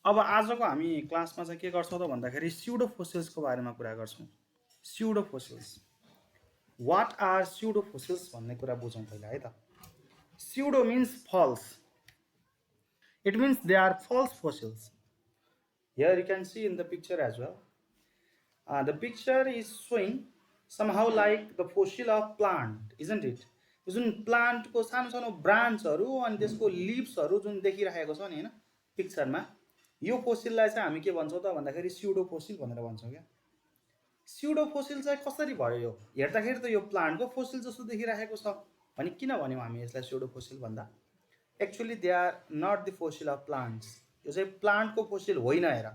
अब आजको हामी क्लासमा चाहिँ के गर्छौँ त भन्दाखेरि स्युडो फोसिल्सको बारेमा कुरा गर्छौँ। Pseudo fossils, what are pseudo fossils भन्ने कुरा बुझौँ पहिला है त। Pseudo means false, it means they are false fossils. Here you can see in the picture as well. The picture is showing somehow like the fossil of plant, isn't it? यो जुन प्लान्टको सानो सानो ब्रान्चहरू अनि त्यसको लिभ्सहरू जुन देखिरहेको छ नि होइन पिक्चरमा, यो फोसिललाई चाहिँ हामी के भन्छौँ त भन्दाखेरि स्युडो फोसिल भनेर भन्छौँ क्या। स्युडो फोसिल चाहिँ कसरी भयो? यो हेर्दाखेरि त यो प्लान्टको फोसिल जस्तो देखिरहेको छ भने किन भन्यौँ हामी यसलाई स्युडो फोसिल भन्दा? Actually they are not the fossil of plants. यो चाहिँ प्लान्टको फोसिल होइन। हेर,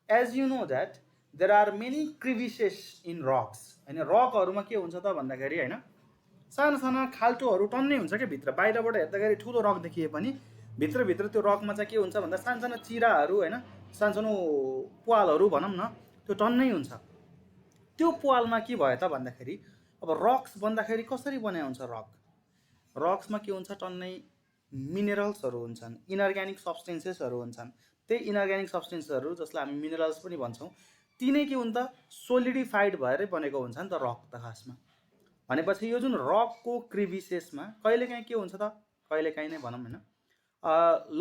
as you know that there are many crevices in rocks होइन। रकहरूमा के हुन्छ त भन्दाखेरि होइन सानो सानो खाल्टोहरू टन्नै हुन्छ क्या भित्र। बाहिरबाट हेर्दाखेरि ठुलो रक देखिए पनि भित्रभित्र त्यो रकमा चाहिँ के हुन्छ भन्दा सानो सानो चिराहरू होइन, सानो सानो प्वालहरू भनौँ न, त्यो टन्नै हुन्छ। त्यो प्वालमा के भयो त भन्दाखेरि अब रक्स भन्दाखेरि कसरी बनाएको हुन्छ रक? रक्समा के हुन्छ, टन्नै मिनरल्सहरू हुन्छन्, इनअर्ग्यानिक सब्सटेन्सेसहरू हुन्छन्। त्यही इनअर्ग्यानिक सब्सटेन्सहरू जसलाई हामी मिनरल्स पनि भन्छौँ, ती नै के हुन्छ सोलिडिफाइड भएरै बनेको हुन्छ नि त रक त खासमा। भनेपछि यो जुन रकको क्रिभिसेसमा कहिलेकाहीँ के हुन्छ त, कहिलेकाहीँ नै भनौँ होइन,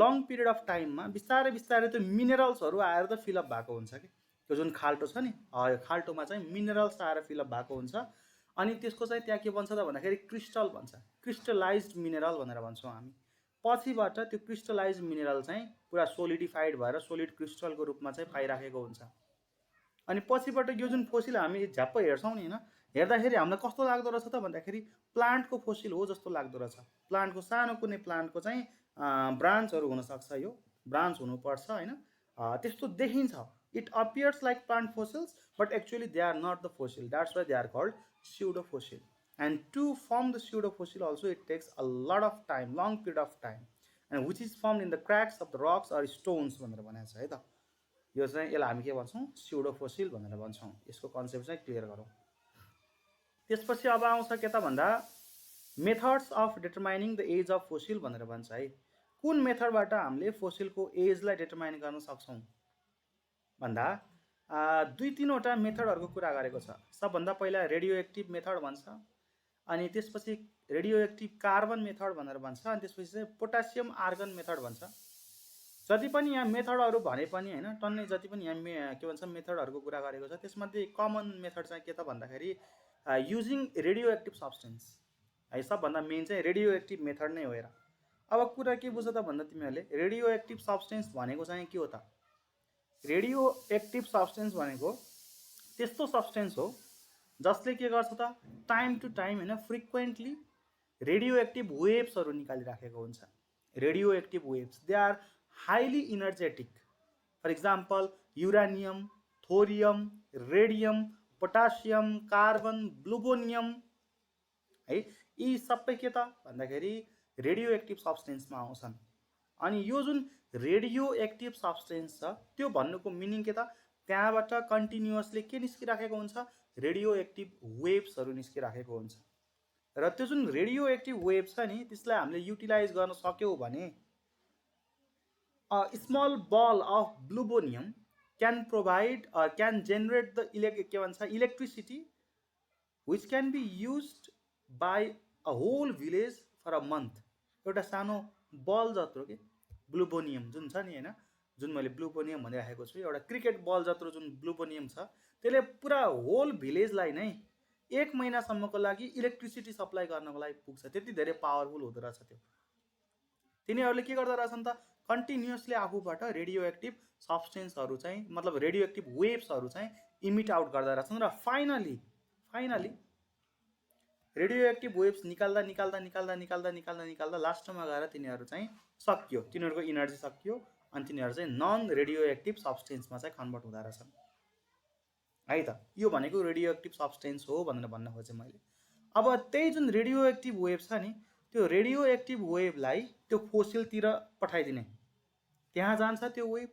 लङ पिरियड अफ टाइममा बिस्तारै बिस्तारै त्यो मिनरल्सहरू आएर त फिलअप भएको हुन्छ कि। त्यो जुन खाल्टो छ नि, यो खाल्टोमा चाहिँ मिनरल्स आएर फिलअप भएको हुन्छ। अनि त्यसको चाहिँ त्यहाँ के भन्छ त भन्दाखेरि क्रिस्टल भन्छ, क्रिस्टलाइज्ड मिनरल भनेर भन्छौँ हामी। पछिबाट त्यो क्रिस्टलाइज मिनरल चाहिँ पुरा सोलिडिफाइड भएर सोलिड क्रिस्टलको रूपमा चाहिँ पाइराखेको हुन्छ। अनि पछिबाट यो जुन फोसिल हामी झ्याप्प हेर्छौँ नि होइन, हेर्दाखेरि हामीलाई कस्तो लाग्दो रहेछ त भन्दाखेरि प्लान्टको फोसिल हो जस्तो लाग्दो रहेछ। प्लान्टको सानो कुनै प्लान्टको चाहिँ ब्रान्चहरू हुनसक्छ, यो ब्रान्च हुनुपर्छ होइन, त्यस्तो देखिन्छ। It appears like plant fossils but actually they are not the fossil, that's why they are called pseudo fossil. And to form the pseudo fossil also it takes a lot of time, long period of time, and which is form in the cracks of the rocks or stones भनेर भनेको छ है त। यो चाहिँ यसलाई हामी के भन्छौँ, स्युडो फोसिल भनेर भन्छौँ। यसको कन्सेप्ट चाहिँ क्लियर गरौँ। त्यसपछि अब आउँछ के त भन्दा methods of determining the age of fossil भनेर भन्छ है। कुन मेथडबाट हामीले फोसिलको एजलाई डिटर्माइन गर्न सक्छौँ भन्दा दुई तिनवटा मेथडहरूको कुरा गरेको छ। सबभन्दा पहिला रेडियो एक्टिभ मेथड भन्छ, अनि त्यसपछि रेडियो एक्टिभ कार्बन मेथड भनेर भन्छ, अनि त्यसपछि चाहिँ पोटासियम आर्गन मेथड भन्छ। जति पनि यहाँ मेथडहरू भने पनि होइन, टन्नै जति पनि यहाँ के भन्छ मेथडहरूको कुरा गरेको छ, त्यसमध्ये कमन मेथड चाहिँ के त भन्दाखेरि युजिङ रेडियो एक्टिभ सब्सटेन्स है। सबभन्दा मेन चाहिँ रेडियो एक्टिभ मेथड नै हो। हेर, अब कुरा के बुझ त भन्दा तिमीहरूले रेडियो एक्टिभ सब्सटेन्स भनेको चाहिँ के हो त? रेडियो एक्टिभ सब्सटेन्स भनेको त्यस्तो सब्सटेन्स हो जसले के गर्छ त टाइम टु टाइम होइन फ्रिक्वेन्टली रेडियो एक्टिभ वेव्सहरू निकालिराखेको हुन्छ। Radio active waves, they are highly energetic. For example uranium, thorium, radium, potassium, carbon, plutonium है, यी सबै के त भन्दाखेरि रेडियो एक्टिभ सब्सटेन्समा आउँछन्। अनि यो जुन रेडियो एक्टिभ सब्सटेन्स छ त्यो भन्नुको मिनिङ के त, त्यहाँबाट कन्टिन्युअसली के निस्किराखेको हुन्छ, रेडियो एक्टिभ वेव्सहरू निस्किराखेको हुन्छ। र त्यो जुन रेडियो एक्टिभ वेभ छ नि त्यसलाई हामीले युटिलाइज गर्न सक्यौँ भने a small ball of plutonium can provide or can generate the electricity which can be used by a whole village for a month. एउटा सानो बल जत्रो के ब्लुबोनियम जुन छ नि होइन, जुन मैले ब्लुबोनियम भनिराखेको छु, एउटा क्रिकेट बल जत्रो जुन ब्लुबोनियम छ त्यसले पुरा होल भिलेजलाई नै 1 महिनासम्मको लागि इलेक्ट्रिसिटी सप्लाई गर्नको लागि पुग्छ। त्यति धेरै पावरफुल हुँदो रहेछ त्यो। तिनीहरूले के गर्दो रहेछन् त, कन्टिन्युअसली आफूबाट रेडियो एक्टिभ सब्सटेन्सहरू चाहिँ मतलब रेडियो एक्टिभ वेव्सहरू चाहिँ इमिट आउट गर्दा रहेछन्। र फाइनली रेडियो एक्टिभ वेव्स निकाल्दा निकाल्दा निकाल्दा निकाल्दा निकाल्दा निकाल्दा लास्टमा गएर तिनीहरू चाहिँ सकियो, तिनीहरूको इनर्जी सकियो, अनि तिनीहरू चाहिँ नन रेडियो एक्टिभ सब्सटेन्समा चाहिँ कन्भर्ट हुँदो रहेछन् है त। यो भनेको रेडियो एक्टिभ सब्सटेन्स हो भनेर भन्न खोजेँ मैले। अब त्यही जुन रेडियो एक्टिभ वेभ छ नि, त्यो रेडियो एक्टिभ वेभलाई त्यो फोसिलतिर पठाइदिने, त्यहाँ जान्छ त्यो वेभ,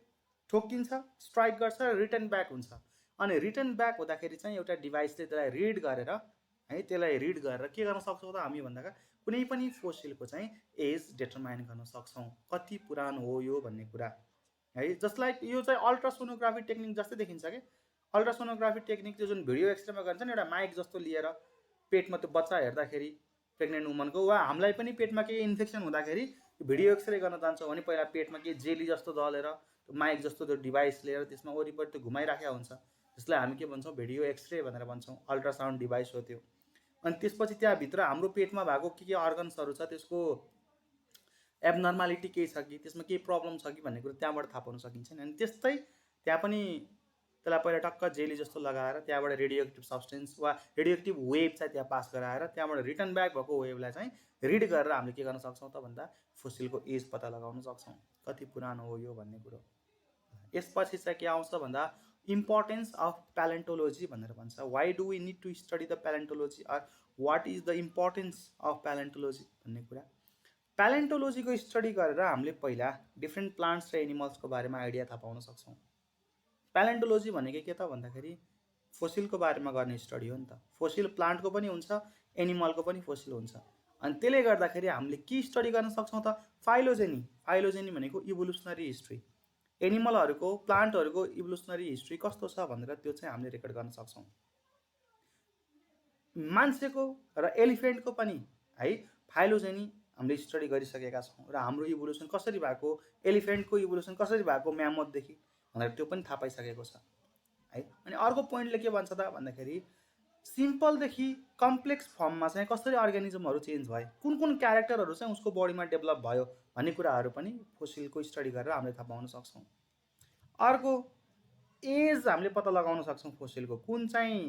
ठोक्किन्छ, स्ट्राइक गर्छ, रिटर्न ब्याक हुन्छ। अनि रिटर्न ब्याक हुँदाखेरि चाहिँ एउटा डिभाइसले त्यसलाई रिड गरेर है, त्यसलाई रिड गरेर के गर्न सक्छौँ त हामी भन्दा कुनै पनि फोसिलको चाहिँ एज डिटर्माइन गर्न सक्छौँ, कति पुरानो हो यो भन्ने कुरा। है। जस्ट लाइक यो चाहिँ अल्ट्रासोनोग्राफी टेक्निक जस्तै देखिन्छ कि अल्ट्रासोनोग्राफी टेक्निक चाहिँ जुन भिडियो एक्सरेमा गरिन्छ नि एउटा माइक जस्तो लिएर पेटमा त्यो बच्चा हेर्दाखेरि प्रेग्नेन्ट वुमनको वा हामीलाई पनि पेटमा केही इन्फेक्सन हुँदाखेरि भिडियो एक्सरे गर्न जान्छौँ भने पहिला पेटमा केही जेली जस्तो दलेर त्यो माइक जस्तो त्यो डिभाइस लिएर त्यसमा वरिपरि त्यो घुमाइराखेका हुन्छ, त्यसलाई हामी के भन्छौँ भिडियो एक्सरे भनेर भन्छौँ। अल्ट्रासाउन्ड डिभाइस हो त्यो। अनि त्यसपछि त्यहाँभित्र हाम्रो पेटमा भएको के अर्गन्सहरू छ त्यसको एबनर्मालिटी केही छ कि त्यसमा केही प्रब्लम छ कि भन्ने कुरो त्यहाँबाट थाहा पाउन सकिन्छ नि। अनि त्यस्तै त्यहाँ पनि त्यसलाई पहिला टक्क जेली जस्तो लगाएर त्यहाँबाट रेडियोएक्टिभ सब्सटेन्स वा रेडियोएक्टिभ वेभ चाहिँ त्यहाँ पास गराएर त्यहाँबाट रिटर्न ब्याक भएको वेभलाई चाहिँ रिड गरेर हामीले के गर्न सक्छौँ त भन्दा फोसिलको एज पत्ता लगाउन सक्छौँ, कति पुरानो हो यो भन्ने कुरो। यसपछि चाहिँ के आउँछ भन्दा इम्पोर्टेन्स अफ प्यालेन्टोलोजी भनेर भन्छ। Why do we need to study the palaeontology or what is the importance of palaeontology भन्ने कुरा। प्यालेन्टोलोजीको स्टडी गरेर हामीले पहिला डिफ्रेन्ट प्लान्ट्स र एनिमल्सको बारेमा आइडिया थाहा पाउन सक्छौँ। प्यालेन्टोलोजी भनेको के त भन्दाखेरि फोसिलको बारेमा गर्ने स्टडी हो नि त। फोसिल प्लान्टको पनि हुन्छ, एनिमलको पनि फोसिल हुन्छ। अनि त्यसले गर्दाखेरि हामीले के स्टडी गर्न सक्छौँ त फाइलोजेनी। फाइलोजेनी भनेको इभोल्युसनरी हिस्ट्री, एनिमलहरूको प्लान्टहरूको इभोल्युसनरी हिस्ट्री कस्तो छ भनेर त्यो चाहिँ हामीले रेकर्ड गर्न सक्छौँ। मान्छेको र एलिफेन्टको पनि है फाइलोजेनी हामीले स्टडी गरिसकेका छौँ र हाम्रो इभोल्युसन कसरी भएको, एलिफेन्टको इभोल्युसन कसरी भएको म्यामथदेखि भनेर त्यो पनि थाहा पाइसकेको छ है। अनि अर्को पोइन्टले के भन्छ त भन्दाखेरि सिम्पलदेखि कम्प्लेक्स फर्ममा चाहिँ कसरी अर्गानिजमहरू चेन्ज भए, कुन कुन क्यारेक्टरहरू चाहिँ उसको बडीमा डेभलप भयो भन्ने कुराहरू पनि फोसिलको स्टडी गरेर हामीले थाहा पाउन सक्छौँ। अर्को एज हामीले पत्ता लगाउन सक्छौँ फोसिलको, कुन चाहिँ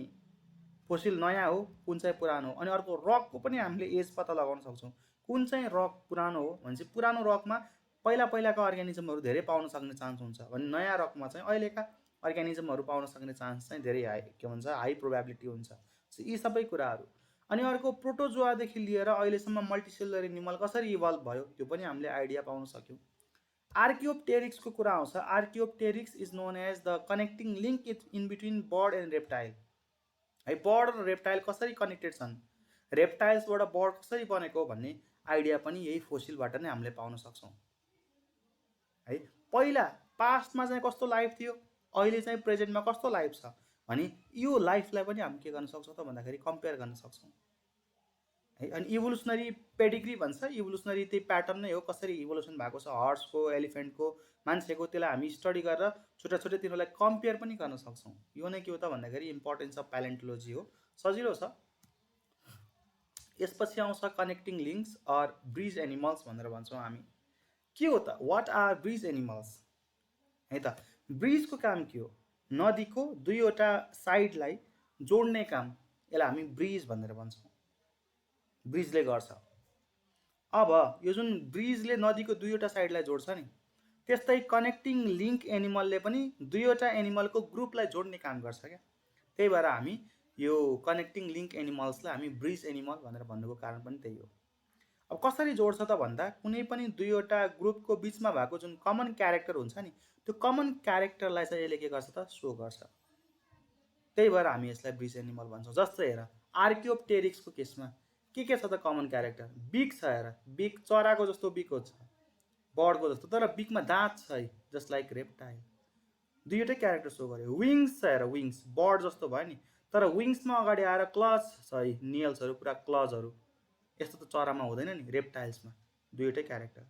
फोसिल नयाँ हो कुन चाहिँ पुरानो हो। अनि अर्को रकको पनि हामीले एज पत्ता लगाउन सक्छौँ, कुन चाहिँ रक पुरानो हो भने चाहिँ पुरानो रकमा पहिलाका अर्ग्यानिजमहरू धेरै पाउन सक्ने चान्स हुन्छ भने नयाँ रकमा चाहिँ अहिलेका अर्ग्यानिजमहरू पाउन सक्ने चान्स चाहिँ धेरै के भन्छ हाई प्रोबेबिलिटी हुन्छ। यी सबै कुराहरू। अनि अर्को प्रोटोजोआदेखि लिएर अहिलेसम्म मल्टिसेलुलर एनिमल कसरी इभल्भ भयो त्यो पनि हामीले आइडिया पाउन सक्यौँ। आर्कियोप्टेरिक्सको कुरा आउँछ। Archaeopteryx is known as the connecting link in between bird and reptile है। बर्ड र रेप्टाइल कसरी कनेक्टेड छन्, रेप्टाइल्सबाट बर्ड कसरी बनेको भन्ने आइडिया पनि यही फोसिलबाट नै हामीले पाउन सक्छौँ है। पहिला पास्टमा चाहिँ कस्तो लाइफ थियो, अहिले चाहिँ प्रेजेन्टमा कस्तो लाइफ छ भने यो लाइफलाई पनि हामी के गर्न सक्छौँ त भन्दाखेरि कम्पेयर गर्न सक्छौँ है। अनि इभोल्युसनरी पेडिग्री भन्छ, इभोल्युसनरी त्यही प्याटर्न नै हो, कसरी इभोल्युसन भएको छ हर्सको, एलिफेन्टको, मान्छेको, त्यसलाई हामी स्टडी गरेर छोटा छोटा तिनीहरूलाई कम्पेयर पनि गर्न सक्छौँ। यो नै के हो त भन्दाखेरि इम्पोर्टेन्स अफ प्यालेन्टोलोजी हो, सजिलो छ। यसपछि आउँछ connecting links or bridge animals भनेर भन्छौँ हामी। के हो त वाट आर ब्रिज एनिमल्स है त। ब्रिजको काम के हो, नदीको दुईवटा साइडलाई जोड्ने काम, यसलाई हामी ब्रिज भनेर भन्छौँ, ब्रिजले गर्छ। अब यो जुन ब्रिजले नदीको दुईवटा साइडलाई जोड्छ नि, त्यस्तै कनेक्टिङ लिङ्क एनिमलले पनि दुईवटा एनिमलको ग्रुपलाई जोड्ने काम गर्छ क्या। त्यही भएर हामी यो कनेक्टिङ लिङ्क एनिमल्सलाई हामी ब्रिज एनिमल भनेर भन्नुको कारण पनि त्यही हो। अब कसरी जोड्छ त भन्दा कुनै पनि दुईवटा ग्रुपको बिचमा भएको जुन कमन क्यारेक्टर हुन्छ नि, त्यो कमन क्यारेक्टरलाई चाहिँ यसले के गर्छ त सो गर्छ। त्यही भएर हामी यसलाई ब्रिज एनिमल भन्छौँ। जस्तै हेर आर्कियोप्टेरिक्सको केसमा के छ त कमन क्यारेक्टर, बिक छ। हेर बिक चराको जस्तो बिक छ, बर्डको जस्तो, तर बिकमा दाँत छ है, जस्ट लाइक रेप्टाइल। दुईवटै क्यारेक्टर सो गर्यो। विङ्स छ, हेर विङ्स बर्ड जस्तो भयो नि, तर विङ्समा अगाडि आएर क्लज छ है, नियल्सहरू पुरा क्लजहरू, यस्तो त चरामा हुँदैन नि, रेप्टाइल्समा दुईवटै क्यारेक्टर।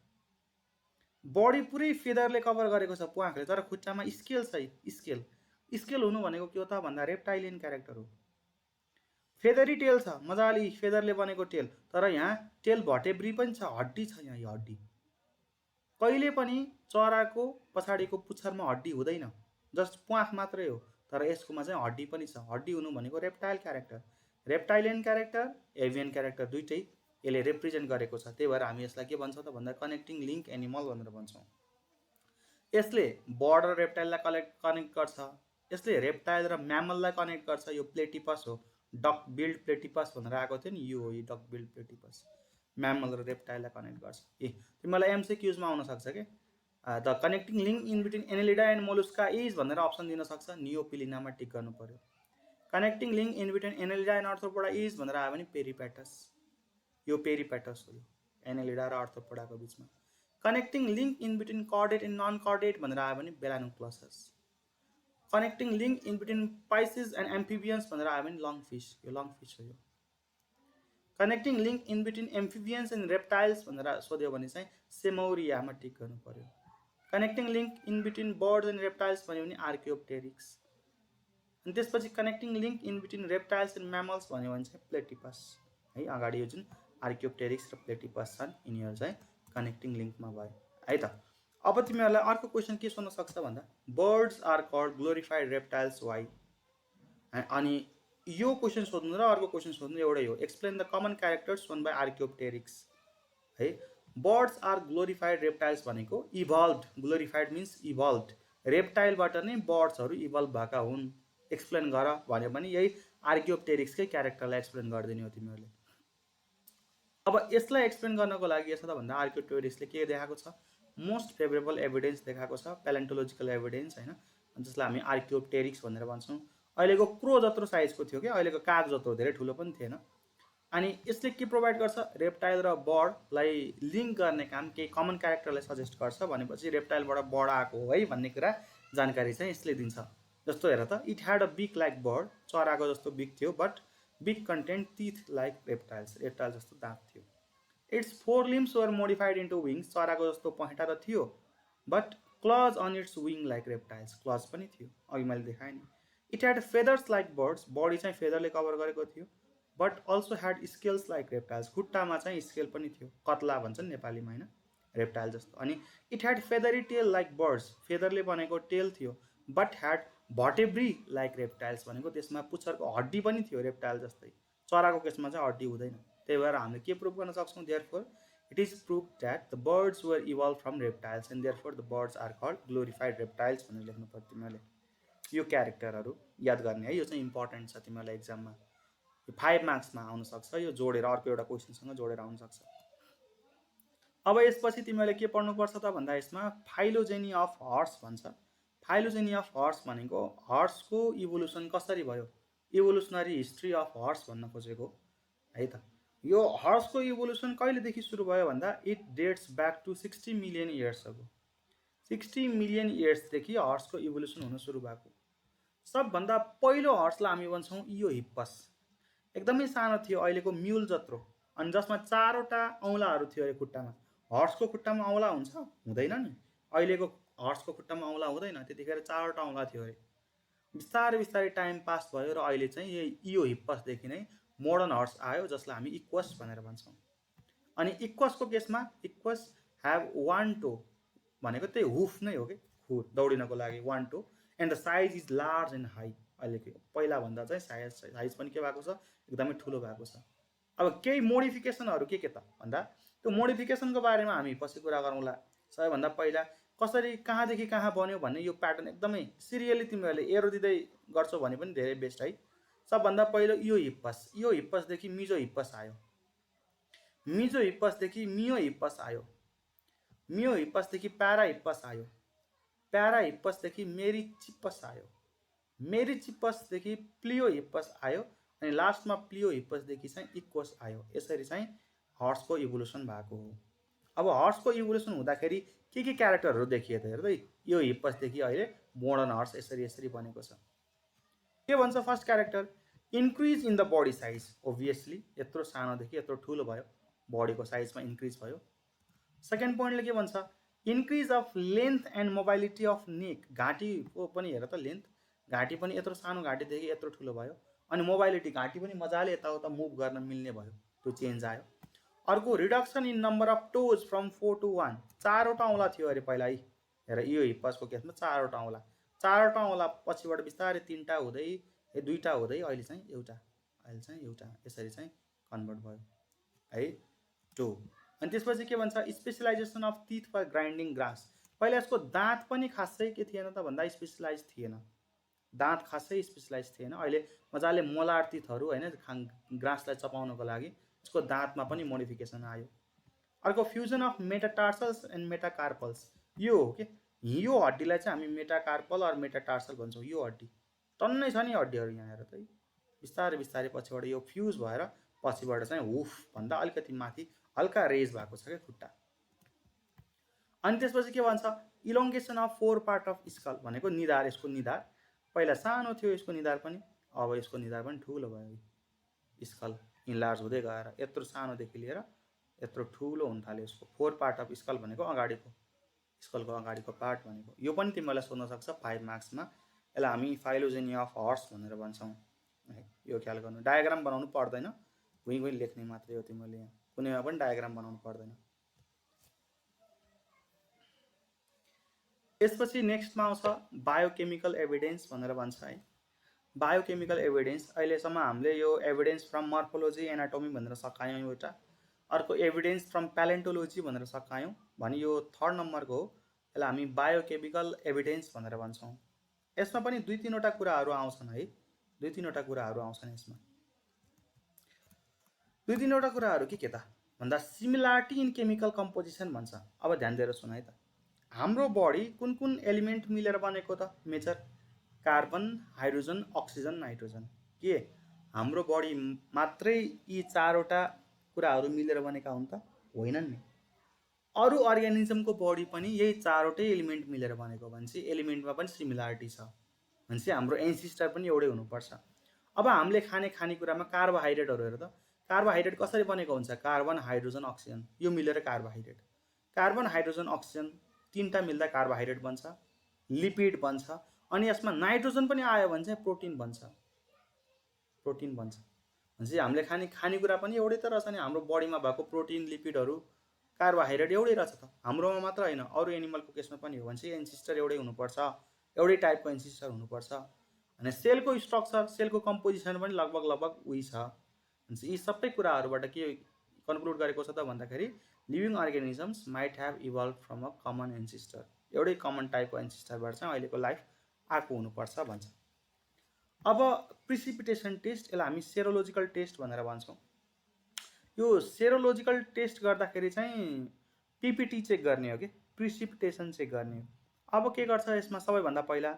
बडी पुरै फेदरले कभर गरेको छ प्वाखले, तर खुट्टामा स्केल छ है, स्केल। स्केल हुनु भनेको के हो त भन्दा रेप्टाइलियन क्यारेक्टर हो। फेदरी टेल छ, मजाले फेदरले बनेको टेल, तर यहाँ टेल भटेब्री पनि छ, हड्डी छ यहाँ, यो हड्डी। कहिले पनि चराको पछाडिको पुच्छरमा हड्डी हुँदैन, जस्ट प्वाख मात्रै हो, तर यसकोमा चाहिँ हड्डी पनि छ। हड्डी हुनु भनेको reptile character, reptilian character, avian character दुइटै यसले रिप्रेजेन्ट गरेको छ। त्यही भएर हामी यसलाई के भन्छौँ त भन्दा कनेक्टिङ लिङ्क एनिमल भनेर भन्छौँ। यसले बर्ड र रेप्टाइललाई कनेक्ट गर्छ, यसले रेप्टाइल र म्यामललाई कनेक्ट गर्छ। यो प्लेटिपस हो, डक बिल्ड प्लेटिपस भनेर आएको थियो नि, यो हो यो डक बिल्ड प्लेटिपस, म्यामल र रेप्टाइललाई कनेक्ट गर्छ। तिमीलाई एमसिक्युजमा आउन सक्छ कि the connecting link in between Annelida and Mollusca is भनेर अप्सन दिन सक्छ, नियोपिलिनामा टिक गर्नु पर्यो। Connecting link in between Annelida and arthropoda is भनेर आयो भने पेरिप्याटस, यो पेरिप्याटस हो, यो एनेलिडा र आर्थ्रोपोडाको बिचमा। Connecting link in between chordate and non chordate भनेर आयो भने Balanoglossus. Connecting link in between Pisces and amphibians भनेर आयो भने लङ फिस, यो लङ फिस हो यो। Connecting link in between amphibians and reptiles भनेर सोध्यो भने चाहिँ सेमौरियामा टिक गर्नु पर्यो। Connecting link in between birds and reptiles भन्यो भने आर्कियोप्टेरिक्स। अनि त्यसपछि connecting link in between reptiles and mammals भन्यो भने चाहिँ प्लेटिपस है। अगाडि यो जुन आर्कियोप्टेरिक्स र प्लेटिपस छन् यिनीहरू चाहिँ कनेक्टिङ लिङ्कमा भयो है त। अब तिमीहरूलाई अर्को क्वेसन के सोध्न सक्छ भन्दा birds are called glorified reptiles why. अनि यो क्वेसन सोध्नु र अर्को क्वेसन सोध्नु एउटै हो। Explain the common characters shown by archaeopteryx है। बर्ड्स आर ग्लोरिफाइड रेप्टाइल्स भनेको इभल्भ, ग्लोरिफाइड मिन्स इभल्भ, रेप्टाइलबाट नै बर्ड्सहरू इभल्भ भएका हुन्। एक्सप्लेन गर भन्यो भने यही आर्कियोप्टेरिक्सकै क्यारेक्टरलाई एक्सप्लेन गरिदिने हो तिमीहरूले। अब यसलाई एक्सप्लेन गर्नको लागि के छ त भन्दा आर्कियोप्टेरिक्सले के देखाएको छ, मोस्ट फेभरेबल एभिडेन्स देखाएको छ, प्यालेन्टोलोजिकल एभिडेन्स होइन, जसलाई हामी आर्कियोप्टेरिक्स भनेर भन्छौँ। अहिलेको क्रो जत्रो साइजको थियो क्या, अहिलेको काग जत्रो धेरै ठुलो पनि थिएन। अनि यसले के प्रोभाइड गर्छ, रेप्टाइल र बर्डलाई लिङ्क गर्ने काम, केही कमन क्यारेक्टरलाई सजेस्ट गर्छ भनेपछि रेप्टाइलबाट बर्ड आएको हो है भन्ने कुरा जानकारी चाहिँ यसले दिन्छ। जस्तो हेर त, it had a beak like bird, चराको जस्तो बिग थियो, but beak contained teeth like reptiles, reptile जस्तो दाँत थियो। Its 4 limbs were modified into wings, चराको जस्तो पहेँटा त थियो, but claws on its wing like reptiles, claws पनि थियो, अघि मैले देखाएँ नि। It had feathers like birds, body चाहिँ फेदरले कभर गरेको थियो, but also had scales like reptiles, खुट्टामा चाहिँ स्केल पनि थियो, कत्ला भन्छन् नेपालीमा होइन, रेप्टाइल जस्तो। अनि it had feathery tail like birds, फेदरले बनेको टेल थियो, but had vertebrae like reptiles भनेको त्यसमा पुच्छरको हड्डी पनि थियो रेप्टाइल जस्तै, चराको केसमा चाहिँ हड्डी हुँदैन। त्यही भएर हामीले के प्रुभ गर्न सक्छौँ, therefore it is prove that the birds were evolve from reptiles and therefore the birds are called glorified reptiles भनेर लेख्नु पर्यो तिमीहरूले। यो क्यारेक्टरहरू याद गर्ने है, यो चाहिँ इम्पोर्टेन्ट छ तिमीहरूलाई एक्जाममा, 5 मार्क्समा आउन सक्छ, यो जोडेर अर्को एउटा क्वेसनसँग जोडेर आउन सक्छ। अब यसपछि तिमीहरूले के पढ्नुपर्छ त भन्दा यसमा फाइलोजेनी अफ हर्स भन्छ। फाइलोजेनी अफ हर्स भनेको हर्सको इभोल्युसन कसरी भयो, इभोल्युसनरी हिस्ट्री अफ हर्स भन्न खोजेको है त। यो हर्सको इभोल्युसन कहिलेदेखि सुरु भयो भन्दा it dates back to 60 million years ago. 60 million इयर्सदेखि हर्सको इभोल्युसन हुन सुरु भएको। सबभन्दा पहिलो हर्सलाई हामी भन्छौँ इयो हिप्पस, एकदमै सानो थियो, अहिलेको म्युल जत्रो, अनि जसमा 4वटा औँलाहरू थियो अरे खुट्टामा। हर्सको खुट्टामा औँला हुन्छ, हुँदैन नि, अहिलेको हर्सको खुट्टामा औँला हुँदैन, त्यतिखेर 4वटा औँला थियो अरे। बिस्तारै बिस्तारै टाइम पास भयो र अहिले चाहिँ इयो हिप्पसदेखि नै मोडर्न हर्स आयो, जसलाई हामी इक्वस भनेर भन्छौँ। अनि इक्वसको केसमा इक्वस ह्याभ 1 टो भनेको त्यही हुफ नै हो कि, खुर दौडिनको लागि 1 toe, and the size is large and high. अहिलेको पहिलाभन्दा चाहिँ साइज पनि के भएको छ, एकदमै ठुलो भएको छ। अब केही मोडिफिकेसनहरू के त भन्दा त्यो मोडिफिकेसनको बारेमा हामी पछि कुरा गरौँला। सबैभन्दा पहिला कसरी कहाँदेखि कहाँ बन्यो भन्ने यो प्याटर्न एकदमै सिरियली तिमीहरूले एरो दिँदै गर्छौ भने पनि धेरै बेस्ट है। सबभन्दा पहिलो इयो हिप्पस, इयो हिप्पसदेखि मिजो हिप्पस आयो, मिजो हिप्पसदेखि मियो हिप्पस आयो, मियो हिप्पसदेखि प्यारा हिप्पस आयो, प्यारा हिप्पसदेखि मेरिचिप्पस आयो, मेरिचिप्पसदेखि प्लियो हिप्पस आयो, अनि लास्टमा प्लियो हिप्पसदेखि चाहिँ इक्वस आयो। यसरी चाहिँ हर्सको इभोल्युसन भएको हो। अब हर्सको इभोल्युसन हुँदाखेरि के क्यारेक्टरहरू देखिए त हेर्दै, यो हिप्पसदेखि अहिले मोडर्न हर्स यसरी यसरी बनेको छ। के भन्छ first character, increase in the body size, obviously यत्रो सानोदेखि यत्रो ठुलो भयो, बडीको साइजमा इन्क्रिज भयो। सेकेन्ड पोइन्टले के भन्छ, increase of length and mobility of neck, घाँटीको पनि हेर त लेन्थ, घाँटी पनि यत्रो सानो घाँटीदेखि यत्रो ठुलो भयो, अनि मोबाइलिटी घाँटी पनि मजाले यताउता मुभ गर्न मिल्ने भयो, त्यो चेन्ज आयो। अर्को reduction in number of toes from 4 to 1, 4वटा औँला थियो अरे पहिला है, हेर यो हिप्पसको केसमा 4वटा औँला, 4वटा औँला पछिबाट बिस्तारै 3टा हुँदै 2टा हुँदै अहिले चाहिँ एउटा, यसरी चाहिँ कन्भर्ट भयो है टो। अनि त्यसपछि के भन्छ, specialization of teeth for grinding grass, पहिला यसको दाँत पनि खासै के थिएन त भन्दा स्पेसलाइज थिएन, दाँत खासै स्पेसलाइज थिएन। अहिले मजाले मोलार टिथहरू होइन ग्रासलाई चपाउनको लागि यसको दाँतमा पनि मोडिफिकेसन आयो। अर्को fusion of metatarsals and metacarpals, यो हो कि यो हड्डीलाई चाहिँ हामी मेटाकार्पल अर मेटाटार्सल भन्छौँ। यो हड्डी टन्नै छ नि हड्डीहरू यहाँ हेर त, बिस्तारै बिस्तारै पछिबाट यो फ्युज भएर पछिबाट चाहिँ हुफ भन्दा अलिकति माथि हल्का रेज भएको छ क्या खुट्टा। अनि त्यसपछि के भन्छ elongation of fore part of skull भनेको निधार, यसको निधार पहिला सानो थियो, यसको निधार पनि अब यसको निधार पनि ठुलो भयो, स्कल इन्लार्ज हुँदै गएर यत्रो सानोदेखि लिएर यत्रो ठुलो हुन थाल्यो यसको। फोर पार्ट अफ स्कल भनेको अगाडिको स्कलको अगाडिको पार्ट भनेको। यो पनि तिमीलाई सोध्न सक्छ 5 मार्क्समा। यसलाई हामी फाइलोजेनी अफ हर्स भनेर भन्छौँ है। यो ख्याल गर्नु, डायग्राम बनाउनु पर्दैन, भुइँ भुइँ लेख्ने मात्रै हो तिमीले, यहाँ कुनैमा पनि डायग्राम बनाउनु पर्दैन। त्यसपछि नेक्स्टमा आउँछ बायोकेमिकल एभिडेन्स भनेर भन्छ है। बायोकेमिकल एभिडेन्स अहिलेसम्म हामीले यो एभिडेन्स फ्रम मर्फोलोजी एनाटोमी भनेर सकायौँ एउटा, अर्को एभिडेन्स फ्रम प्यालेन्टोलोजी भनेर सकायौँ भने यो 3rd नम्बरको हो। यसलाई हामी बायोकेमिकल एभिडेन्स भनेर भन्छौँ। यसमा पनि 2-3वटा कुराहरू आउँछन् है, 2-3वटा कुराहरू आउँछन् यसमा। 2-3वटा कुराहरू के त भन्दा सिमिलारिटी इन केमिकल कम्पोजिसन भन्छ। अब ध्यान दिएर सुन है त, हाम्रो बडी कुन कुन एलिमेन्ट मिलेर बनेको त major? Carbon, hydrogen, oxygen, nitrogen. के हाम्रो बडी मात्रै यी 4वटा कुराहरू मिलेर बनेका हुन् त? होइनन् नि। अरू अर्ग्यानिजमको बडी पनि यही 4वटै एलिमेन्ट मिलेर बनेको भनेपछि एलिमेन्टमा पनि सिमिलारिटी छ भनेपछि हाम्रो एन्सिस्टर पनि एउटै हुनुपर्छ। अब हामीले खाने खानेकुरामा कार्बोहाइड्रेटहरू हेर त, कार्बोहाइड्रेट कसरी बनेको हुन्छ? कार्बन, हाइड्रोजन, अक्सिजन, यो मिलेर कार्बोहाइड्रेट। कार्बन, हाइड्रोजन, अक्सिजन 3टा मिल्दा कार्बोहाइड्रेट बन्छ, लिपिड बन्छ। अनि यसमा नाइट्रोजन पनि आयो भने चाहिँ प्रोटिन बन्छ, प्रोटिन बन्छ। भनेपछि हामीले खाने खानेकुरा पनि एउटै त रहेछ नि, हाम्रो बडीमा भएको प्रोटिन, लिपिडहरू, कार्बोहाइड्रेट एउटै रहेछ त। हाम्रोमा मात्र होइन, अरू एनिमलको केसमा पनि हो भनेपछि एन्सिस्टर एउटै हुनुपर्छ, एउटै टाइपको एन्सिस्टर हुनुपर्छ। अनि सेलको स्ट्रक्चर, सेलको कम्पोजिसन पनि लगभग उही छ भनेपछि यी सबै कुराहरूबाट के कन्क्लुड गरेको छ त भन्दाखेरि living organisms might have evolved from a common ancestor, एउटै कमन टाइपको एन्सिस्टरबाट चाहिँ अहिलेको लाइफ आएको हुनुपर्छ भन्छ। अब प्रिसिपिटेसन टेस्ट, यसलाई हामी सेरोलोजिकल टेस्ट भनेर भन्छौँ। यो सेरोलोजिकल टेस्ट गर्दाखेरि चाहिँ पिपिटी चेक गर्ने हो कि प्रिसिपिटेसन चेक गर्ने हो। अब के गर्छ यसमा सबैभन्दा पहिला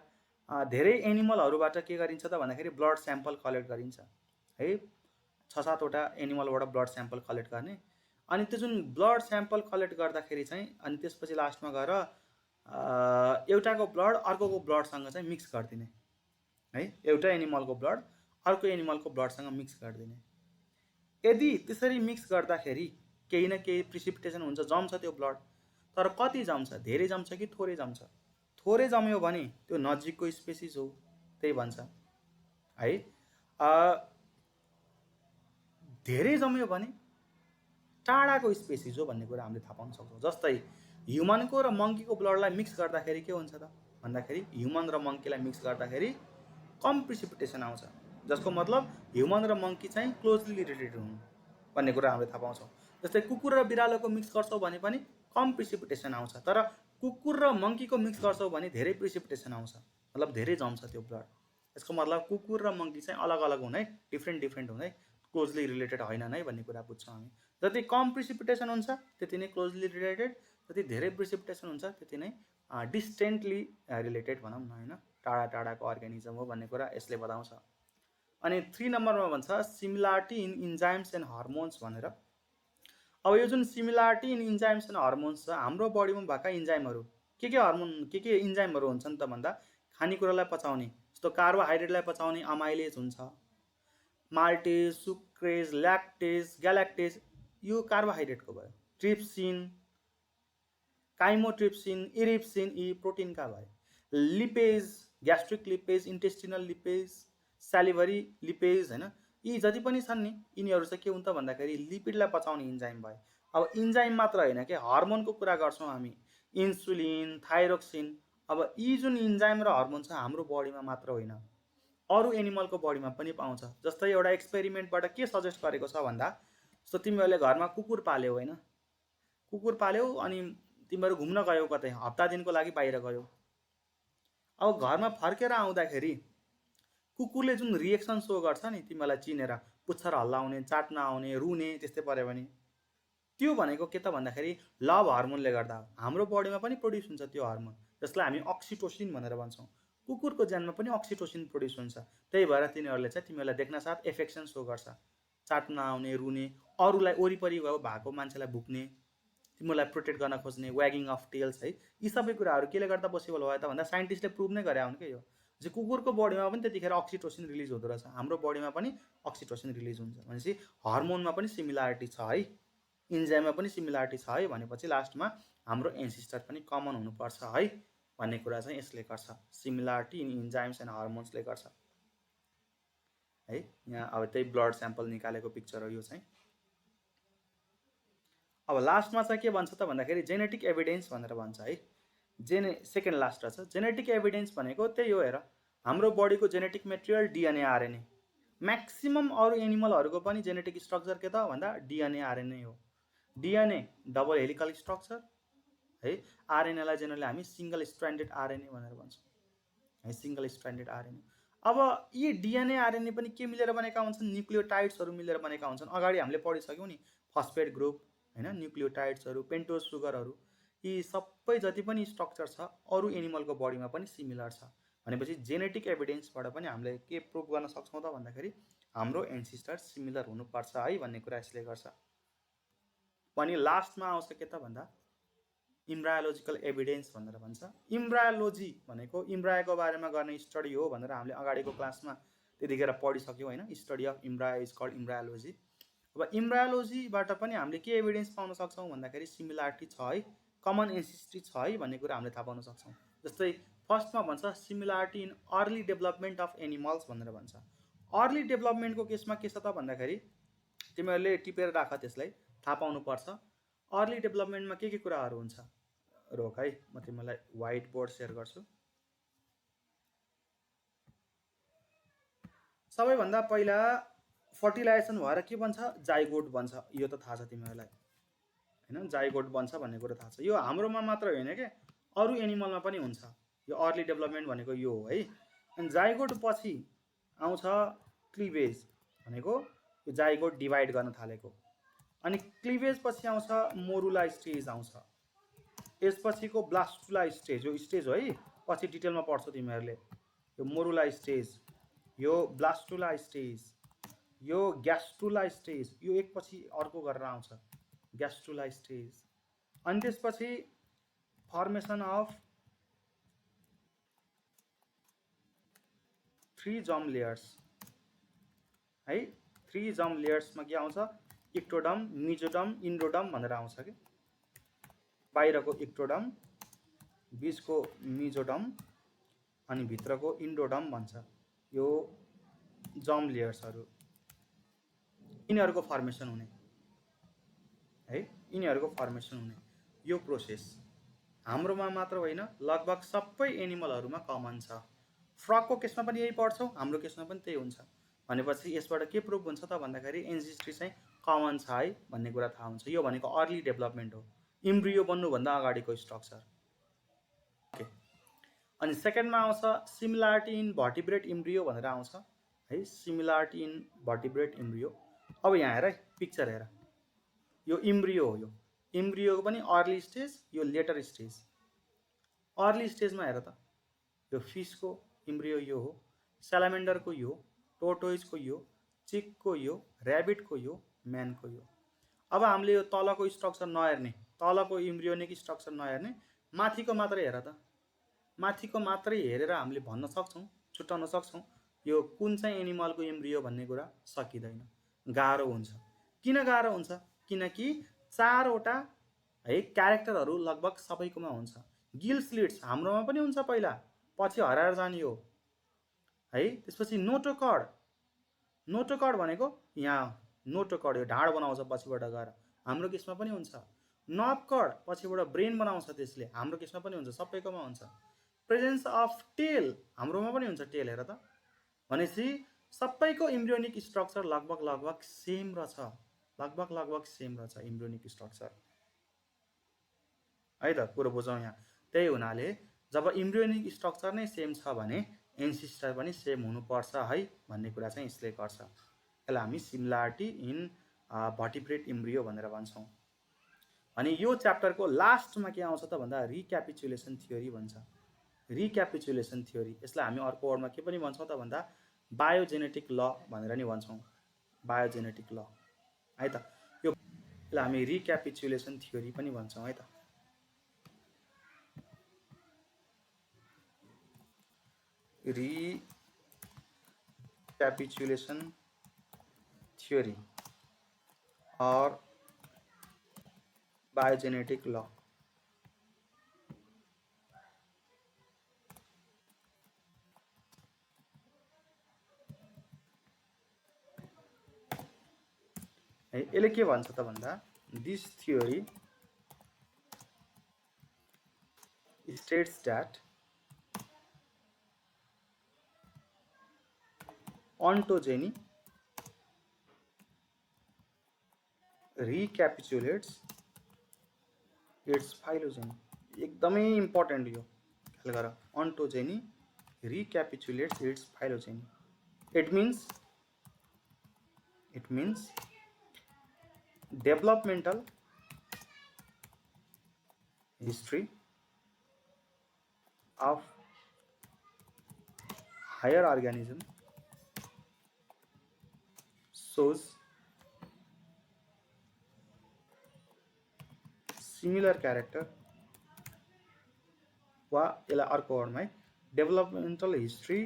धेरै एनिमलहरूबाट के गरिन्छ त भन्दाखेरि ब्लड स्याम्पल कलेक्ट गरिन्छ है। 6-7वटा एनिमलबाट ब्लड स्याम्पल कलेक्ट गर्ने। अनि त्यो जुन ब्लड स्याम्पल कलेक्ट गर्दाखेरि चाहिँ अनि त्यसपछि लास्टमा गएर एउटाको ब्लड अर्कोको ब्लडसँग चाहिँ मिक्स गरिदिने है। एउटा एनिमलको ब्लड अर्को एनिमलको ब्लडसँग मिक्स गरिदिने। यदि त्यसरी मिक्स गर्दाखेरि केही न केही प्रिसिपिटेसन हुन्छ, जम्छ त्यो ब्लड। तर कति जम्छ? धेरै जम्छ कि थोरै जम्छ? थोरै जम्यो भने त्यो नजिकको स्पेसिस हो, त्यही भन्छ है। धेरै जम्यो भने टाढाको स्पेसिस हो भन्ने कुरा हामीले थाहा पाउन सक्छौँ। जस्तै ह्युमनको र मङ्कीको ब्लडलाई मिक्स गर्दाखेरि के हुन्छ त भन्दाखेरि ह्युमन र मङ्कीलाई मिक्स गर्दाखेरि कम प्रिसिपिटेसन आउँछ, जसको मतलब ह्युमन र मङ्की चाहिँ क्लोजली रिलेटेड हुन् भन्ने कुरा हामीले थाहा पाउँछौँ। जस्तै कुकुर र बिरालोको मिक्स गर्छौँ भने पनि कम प्रिसिपिटेसन आउँछ, तर कुकुर र मङ्कीको मिक्स गर्छौँ भने धेरै प्रिसिपिटेसन आउँछ, मतलब धेरै जम्छ त्यो ब्लड। यसको मतलब कुकुर र मङ्की चाहिँ अलग अलग हुन् है, डिफ्रेन्ट हुन् है, क्लोजली रिलेटेड होइनन् है भन्ने कुरा बुझ्छौँ हामी। जति कम प्रिसिपिटेसन हुन्छ त्यति नै क्लोजली रिलेटेड, जति धेरै प्रिसिपिटेसन हुन्छ त्यति नै डिस्टेन्टली रिलेटेड भनौँ न होइन, टाढा टाढाको अर्ग्यानिजम हो भन्ने कुरा यसले बताउँछ। अनि 3 नम्बरमा भन्छ similarity in enzymes and hormones भनेर। अब यो जुन similarity in enzymes and hormones छ, हाम्रो बडीमा भएका इन्जाइमहरू के हर्मोन के इन्जाइमहरू हुन्छन् त भन्दा खानेकुरालाई पचाउने, जस्तो कार्बोहाइड्रेटलाई पचाउने अमाइलेज हुन्छ, माल्टेज, सुक्रेज, ल्याक्टेज, ग्यालेक्टेज, यो कार्बोहाइड्रेटको भयो। ट्रिप्सिन, काइमोट्रिप्सिन, इरिप्सिन, यी प्रोटिनका भए। Lipase, gastric lipase, intestinal lipase, salivary lipase होइन, यी जति पनि छन् नि यिनीहरू चाहिँ के हुन् त भन्दाखेरि लिपिडलाई पचाउने इन्जाइम भयो। अब इन्जाइम मात्र होइन कि हर्मोनको कुरा गर्छौँ हामी, इन्सुलिन, थाइरोक्सिन। अब यी जुन इन्जाइम र हर्मोन छ हाम्रो बडीमा मात्र होइन, अरू एनिमलको बडीमा पनि पाउँछ। जस्तै एउटा एक्सपेरिमेन्टबाट के सजेस्ट गरेको छ भन्दा, जस्तो तिमीहरूले घरमा कुकुर पाल्यौ होइन, कुकुर पाल्यौ अनि तिमीहरू घुम्न गयौ कतै, हप्ता दिनको लागि बाहिर गयौ। अब घरमा फर्केर आउँदाखेरि कुकुरले जुन रिएक्सन सो गर्छ नि तिमीलाई चिनेर, पुच्छर हल्लाउने, चाट्न आउने, रुने, त्यस्तै पऱ्यो भने, त्यो भनेको के त भन्दाखेरि लभ हर्मोनले गर्दा हो। हाम्रो बडीमा पनि प्रड्युस हुन्छ त्यो हर्मोन, जसलाई हामी अक्सिटोसिन भनेर भन्छौँ। कुकुरको ज्यानमा पनि अक्सिटोसिन प्रड्युस हुन्छ, त्यही भएर तिनीहरूले चाहिँ तिमीहरूलाई देख्न साथ एफेक्सन सो गर्छ, चाट्न आउने, रुने, अरूलाई वरिपरि भएको मान्छेलाई भुक्ने, तिमीहरूलाई प्रोटेक्ट गर्न खोज्ने, व्यागिङ अफ टेल्स है, यी सबै कुराहरू केले गर्दा पोसिबल भयो त भन्दा साइन्टिस्टले प्रुभ नै गरे हुन् क्या यो, जे कुकुरको बडीमा पनि त्यतिखेर अक्सिटोसिन रिलिज हुँदो रहेछ, हाम्रो बडीमा पनि अक्सिटोसिन रिलिज हुन्छ भनेपछि हर्मोनमा पनि सिमिलारिटी छ है, इन्जाइममा पनि सिमिलारिटी छ है, भनेपछि लास्टमा हाम्रो एन्सिस्टर पनि कमन हुनुपर्छ है भन्ने कुरा चाहिँ यसले गर्छ, सिमिलारिटी इन इन्जाइम्स एन्ड हर्मोन्सले गर्छ है। यहाँ अब त्यही ब्लड स्याम्पल निकालेको पिक्चर हो यो चाहिँ। अब लास्टमा चाहिँ के भन्छ त भन्दाखेरि जेनेटिक एभिडेन्स भनेर भन्छ है, सेकेन्ड लास्ट रहेछ। जेनेटिक एभिडेन्स भनेको त्यही हो, हेर हाम्रो बडीको genetic material DNA RNA, maximum अरू एनिमलहरूको पनि जेनेटिक स्ट्रक्चर के त भन्दा डिएनए आरएनए हो। डिएनए डबल हेलिकल स्ट्रक्चर है, आरएनएलाई जेनरली हामी सिङ्गल स्ट्रान्डेड आरएनए भनेर भन्छौँ है, सिङ्गल स्ट्रान्डेड आरएनए। अब यी डिएनए आरएनए पनि के मिलेर बनेका हुन्छन्, न्युक्लियोटाइड्सहरू मिलेर बनेका हुन्छन्। अगाडि हामीले पढिसक्यौँ नि, फस्फेट ग्रुप हैन, न्युक्लियोटाइड्सहरू, पेन्टोज सुगरहरू, यी सबै जति पनि स्ट्रक्चर छ अरू एनिमलको बडीमा पनि सिमिलर छ भनेपछि जेनेटिक एभिडेन्सबाट पनि हामीले के प्रुभ गर्न सक्छौँ त भन्दाखेरि हाम्रो एन्सिस्टर सिमिलर हुनुपर्छ है भन्ने कुरा यसले गर्छ। पनि लास्टमा आउँछ के त भन्दा इम्ब्रायोलोजिकल एभिडेन्स भनेर भन्छ। इम्ब्रायोलोजी भनेको इम्ब्रायोको बारेमा गर्ने स्टडी हो भनेर हामीले अगाडिको क्लासमा त्यतिखेर पढिसक्यौँ होइन, study of embryo is called embryology. अब इम्ब्रायोलोजीबाट पनि हामीले के एभिडेन्स पाउन सक्छौँ भन्दाखेरि सिमिलारिटी छ है, कमन एन्सिस्ट्री छ है भन्ने कुरा हामीले थाहा पाउन सक्छौँ। जस्तै फर्स्टमा भन्छ similarity in early development of animals भनेर भन्छ। अर्ली डेभलपमेन्टको केसमा के छ त भन्दाखेरि तिमीहरूले टिपेर राख, त्यसलाई थाहा पाउनुपर्छ। अर्ली डेभलपमेन्टमा के कुराहरू हुन्छ, रोक है म तिमीलाई व्हाइट बोर्ड सेयर गर्छु। सबैभन्दा पहिला फर्टिलाइजेसन भएर के बन्छ, जाइगोट बन्छ, यो त थाहा छ तिमीहरूलाई होइन, जाइगोट बन्छ भन्ने कुरा थाहा छ। यो हाम्रोमा मात्र होइन क्या, अरू एनिमलमा पनि हुन्छ। यो अर्ली डेभलपमेन्ट भनेको यो हो है। अनि जाइगोट पछि आउँछ क्लिभेज भनेको यो जाइगोट डिभाइड गर्न थालेको, अनि क्लिभेज पछि आउँछ मोरुला स्टेज आउँछ, यसपछिको ब्लास्टुला स्टेज, यो स्टेज हो है, पछि डिटेलमा पढ्छौ तिमीहरूले। यो मोरुला स्टेज, यो ब्लास्टुला स्टेज, यो ग्यास्ट्रुला स्टेज, यो एकपछि अर्को गरेर आउँछ ग्यास्ट्रुला स्टेज। अनि त्यसपछि फर्मेसन अफ 3 जर्म लेयर्स है, 3 जर्म लेयर्समा के आउँछ, इक्टोडम, मिजोडम, इन्डोडम भनेर आउँछ कि, बाहिरको इक्टोडम, बिचको मिजोडम अनि भित्रको इन्डोडम भन्छ। यो जर्म लेयर्सहरू, यिनीहरूको फर्मेसन हुने है, यिनीहरूको फर्मेसन हुने यो प्रोसेस हाम्रोमा मात्र होइन, लगभग सबै एनिमलहरूमा कमन छ। फ्रगको केसमा पनि यही पढ्छौँ, हाम्रो केसमा पनि त्यही हुन्छ भनेपछि यसबाट के प्रुभ हुन्छ त भन्दाखेरि एन्सिस्ट्री चाहिँ कमन छ है भन्ने कुरा थाहा हुन्छ। यो भनेको अर्ली डेभलपमेन्ट हो, इम्ब्रियो बन्नुभन्दा अगाडिको स्ट्रक्चर। ओके, अनि सेकेन्डमा आउँछ सिमिलारिटी इन भर्टिब्रेट इम्ब्रियो भनेर आउँछ है, सिमिलारिटी इन भर्टिब्रेट इम्ब्रियो। अब यहाँ हेर है, पिक्चर हेर, यो इम्ब्रियो हो, यो इम्ब्रियोको पनि अर्ली स्टेज, यो लेटर स्टेज। अर्ली स्टेजमा हेर त, यो फिसको इम्ब्रियो यो हो, स्यालामेन्डरको यो, टोर्टोइजको यो, चिकको यो, ऱ्याबिटको यो, म्यानको यो। अब हामीले यो तलको स्ट्रक्चर नहेर्ने, तलको इम्ब्रियोनिक स्ट्रक्चर नहेर्ने, माथिको मात्रै हेर त, माथिको मात्रै हेरेर हामीले भन्न सक्छौँ, छुट्याउन सक्छौँ यो कुन चाहिँ एनिमलको इम्ब्रियो भन्ने कुरा सकिँदैन, गाह्रो हुन्छ। किन गाह्रो हुन्छ, किनकि 4वटा है क्यारेक्टरहरू लगभग सबैकोमा हुन्छ। गिल स्लिट्स हाम्रोमा पनि हुन्छ पहिला, पछि हराएर जाने हो है। त्यसपछि नोटोकर्ड, नोटोकर्ड भनेको यहाँ नोटोकर्ड, यो ढाड बनाउँछ पछिबाट गएर, हाम्रो केसमा पनि हुन्छ। नर्भकर्ड पछिबाट ब्रेन बनाउँछ, त्यसले हाम्रो केसमा पनि हुन्छ, सबैकोमा हुन्छ। प्रेजेन्स अफ टेल हाम्रोमा पनि हुन्छ, टेल हेर त, भनेपछि सबैको इम्ब्रियोनिक स्ट्रक्चर लगभग सेम रहेछ, लगभग सेम रहेछ इम्ब्रियोनिक स्ट्रक्चर है त, कुरो बुझौँ यहाँ। त्यही हुनाले जब इम्ब्रियोनिक स्ट्रक्चर नै सेम छ भने एन्सिस्टर पनि सेम हुनुपर्छ है भन्ने कुरा चाहिँ यसले गर्छ। यसलाई हामी सिमिलारिटी इन भर्टिब्रेट इम्ब्रियो भनेर भन्छौँ। अनि यो च्याप्टरको लास्टमा के आउँछ त भन्दा रिक्यापिचुलेसन थ्योरी भन्छ, रिक्यापिचुलेसन थ्योरी। यसलाई हामी अर्को वर्डमा के पनि भन्छौँ त भन्दा बायोजेनेटिक ल भनेर नि भन्छौँ, बायोजेनेटिक ल है त। यो यसलाई हामी रिक्यापिचुलेसन थ्योरी पनि भन्छौँ है त। रिक्यापिचुलेसन थ्योरी और बायोजेनेटिक ल। यसले के भन्छ त भन्दा this theory states that ontogeny recapitulates its phylogeny। एकदमै इम्पोर्टेन्ट यो ख्याल गर, ontogeny recapitulates its phylogeny। it means developmental history of higher organism shows similar character वा यसलाई अर्को वर्डमा है डेभलपमेन्टल हिस्ट्री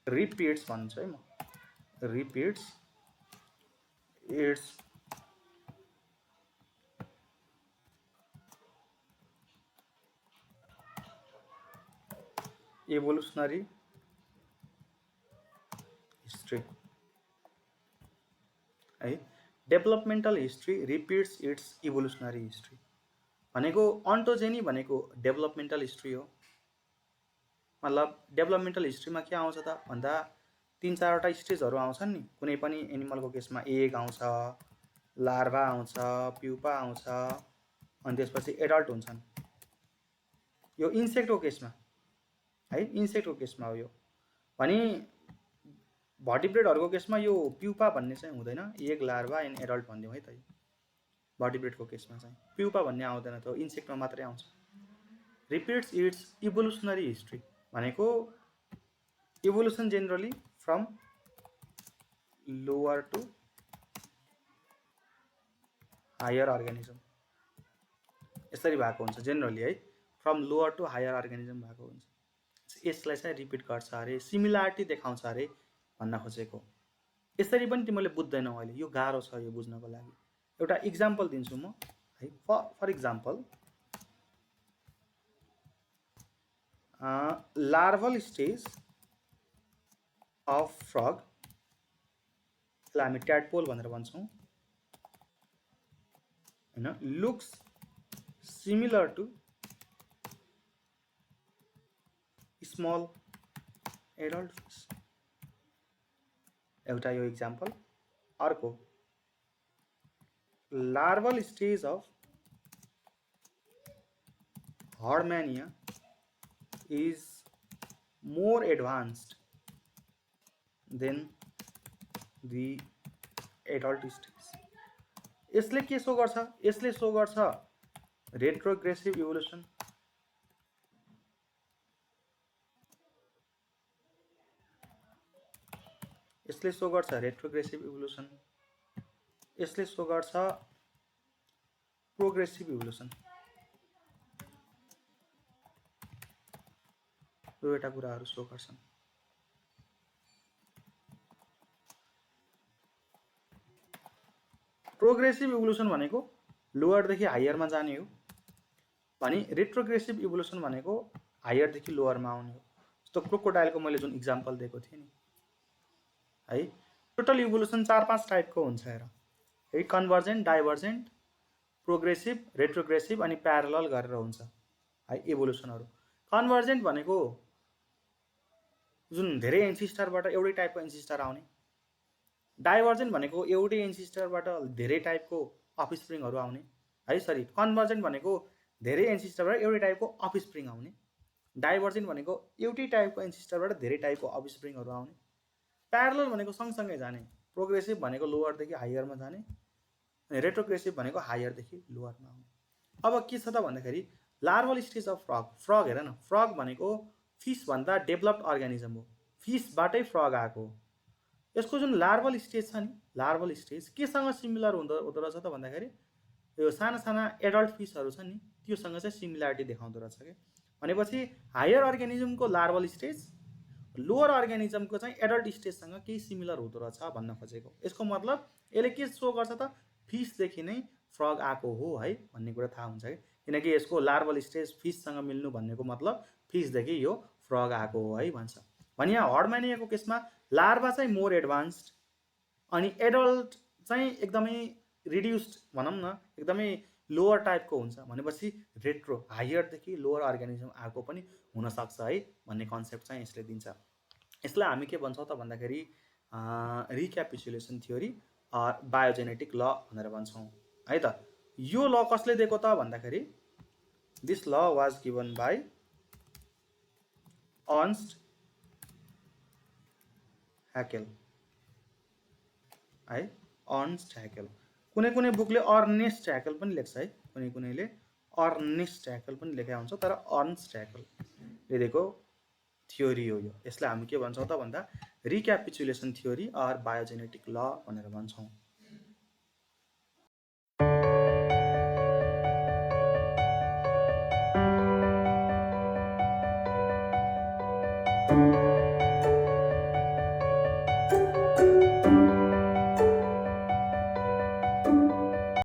रिपिट्स भन्छु है म, रिपिट्स इट्स evolutionary history है। Developmental history repeats its evolutionary history भनेको अन्टोजेनी भनेको डेभलपमेन्टल हिस्ट्री हो। मतलब डेभलपमेन्टल हिस्ट्रीमा के आउँछ त भन्दा 3-4वटा स्टेजहरू आउँछन् नि। कुनै पनि एनिमलको केसमा एग आउँछ, लार्भा आउँछ, प्युपा आउँछ, अनि त्यसपछि एडल्ट हुन्छन्। यो इन्सेक्टको केसमा है, इन्सेक्टको केसमा हो यो। भने भर्टिब्रेडहरूको केसमा यो प्युपा भन्ने चाहिँ हुँदैन, एग लार्भा एन्ड एडल्ट भनिदिउँ है त। भर्टिब्रेडको केसमा चाहिँ प्युपा भन्ने आउँदैन, त्यो इन्सेक्टमा मात्रै आउँछ। रिपिट्स इट्स इभोल्युसनरी हिस्ट्री भनेको evolution generally from lower to higher organism यसरी भएको हुन्छ जेनरली है, from lower to higher organism भएको हुन्छ। यसलाई चाहिँ रिपिट गर्छ अरे, सिमिलारिटी देखाउँछ अरे भन्न खोजेको। यसरी पनि तिमीले बुझ्दैनौ अहिले, यो गाह्रो छ यो बुझ्नको लागि। एउटा इक्जाम्पल दिन्छु म है। For example larval stage of frog, यसलाई हामी ट्याडपोल भनेर भन्छौँ हैन, looks similar to small adult fish. एउटा यो इक्जाम्पल। अर्को larval stage of Herdmania is more advanced than the adult stage. यसले के सो गर्छ? यसले सो गर्छ रेट्रोग्रेसिभ इभोल्युसन। यसले सो गर्छ रेट्रोग्रेसिभ इभोल्युसन। यसले सो गर्छ प्रोग्रेसिभ इभोल्युसन। दुईवटा कुराहरू सो गर्छन्। प्रोग्रेसिभ इभोल्युसन भनेको लोअरदेखि हायरमा जाने हो भने रेट्रोग्रेसिभ इभोल्युसन भनेको हायरदेखि लोअरमा आउने हो। जस्तो क्रोकोडाइलको मैले जुन इक्जाम्पल दिएको थिएँ नि है, टोटल इभोल्युसन 4-5 टाइपको हुन्छ हेर है, कन्भर्जेन्ट, डाइभर्जेन्ट, प्रोग्रेसिभ, रेट्रोग्रेसिभ अनि प्यारलल गरेर हुन्छ है इभोल्युसनहरू। कन्भर्जेन्ट भनेको जुन धेरै एन्सिस्टरबाट एउटै टाइपको एन्सिस्टर आउने। डाइभर्जेन्ट भनेको एउटै एन्सिस्टरबाट धेरै टाइपको अफस्प्रिङहरू आउने है। सरी, कन्भर्जेन्ट भनेको धेरै एन्सिस्टरबाट एउटै टाइपको अफस्प्रिङ आउने। डाइभर्जेन्ट भनेको एउटै टाइपको एन्सिस्टरबाट धेरै टाइपको अफस्प्रिङहरू आउने। प्यारलल भनेको सँगसँगै जाने। प्रोग्रेसिभ भनेको लोअरदेखि हायरमा जाने, रेट्रोग्रेसिभ भनेको हायरदेखि लोअरमा आउने। अब के छ त भन्दाखेरि लार्भल स्टेज अफ फ्रग। फ्रग हेर न, फ्रग भनेको फिसभन्दा डेभलप्ड अर्गानिजम हो, फिसबाटै फ्रग आएको हो। यसको जुन लार्भल स्टेज छ नि लार्भल स्टेज केसँग सिमिलर हुँदो रहेछ त भन्दाखेरि यो साना साना एडल्ट फिसहरू छ नि त्योसँग चाहिँ सिमिलारिटी देखाउँदो रहेछ कि भनेपछि हायर अर्ग्यानिजमको लार्भल स्टेज लोअर अर्ग्यानिजमको चाहिँ एडल्ट स्टेजसँग केही सिमिलर हुँदो रहेछ भन्न खोजेको। यसको मतलब यसले के सो गर्छ त फिसदेखि नै फ्रग आएको हो है भन्ने कुरा थाहा हुन्छ कि किनकि यसको लार्भल स्टेज फिससँग मिल्नु भन्नेको मतलब फिसदेखि यो फ्रग आएको हो है भन्छ। भने यहाँ हर्डम्यानियाको केसमा लार्भा चाहिँ मोर एडभान्स्ड अनि एडल्ट चाहिँ एकदमै रिड्युस्ड भनौँ न एकदमै लोअर टाइपको हुन्छ भनेपछि रेट्रो हायरदेखि लोअर अर्ग्यानिजम आएको पनि हुनसक्छ है भन्ने कन्सेप्ट चाहिँ यसले दिन्छ। यसलाई हामी के भन्छौँ त भन्दाखेरि रिक्यापिचुलेसन थ्योरी बायोजेनेटिक ल भनेर भन्छौँ है त। यो ल कसले दिएको त भन्दाखेरि दिस ल वाज गिभन बाई अर्न्स्ट ह्याकेल है अर्न्स्ट ह्याकेल। कुनै कुनै बुकले अर्नेस्ट ह्याकेल पनि लेख्छ है कुनै कुनैले अर्नेस्ट ह्याकेल पनि लेखेको हुन्छ तर अर्न्स्ट ह्याकेलले दिएको थ्योरी हो यो। यसलाई हामी के भन्छौँ त भन्दा रिक्यापिचुलेसन थ्योरी अर बायोजेनेटिक ल भनेर भन्छौँ।